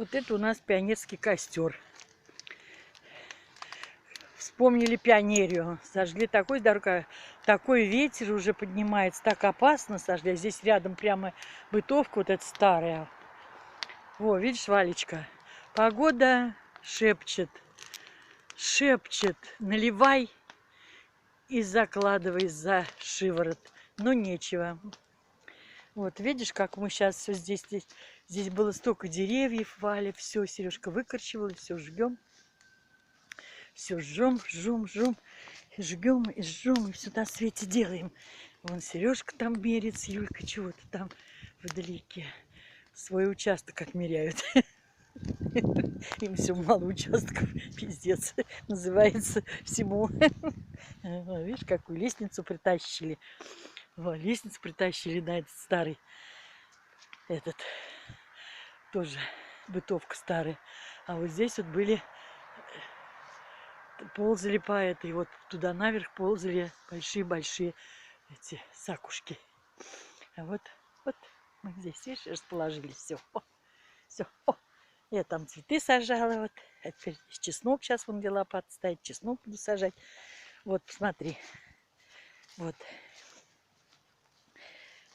Вот это у нас пионерский костер. Вспомнили пионерию. Сожгли такой здоровый, такой ветер уже поднимается, так опасно сожгли. Здесь рядом прямо бытовка вот эта старая. Во, видишь, Валечка, погода шепчет, шепчет, наливай и закладывай за шиворот. Но нечего. Вот, видишь, как мы сейчас все здесь было столько деревьев, Валя, все, Сережка выкорчевала, все жгем. Все жжем, жжем, жжем, жгем и жжем, и все на свете делаем. Вон Сережка там мерит, с Юлькой чего-то там вдалеке. Свой участок как меряют. Им все мало участков, пиздец, называется всему. Видишь, какую лестницу притащили. Лестницу притащили на этот старый, этот, тоже бытовка старая. А вот здесь вот были, ползали по этой, вот туда наверх ползали большие-большие эти сакушки. А вот мы здесь, видишь, расположились. Все, все. Я там цветы сажала, вот. А теперь чеснок сейчас вон где лопата стоит, чеснок буду сажать. Вот, посмотри. Вот.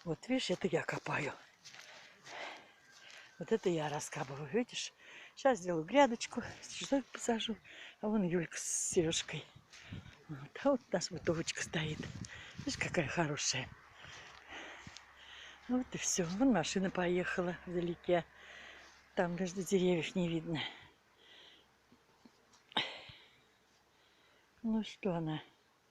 Вот, видишь, это я копаю. Вот это я раскапываю, видишь? Сейчас сделаю грядочку, чеснок посажу. А вон Юлька с Сережкой. Вот. А вот у нас бытовочка стоит. Видишь, какая хорошая. Вот и все. Вон машина поехала вдалеке. Там между деревьев не видно. Ну что она?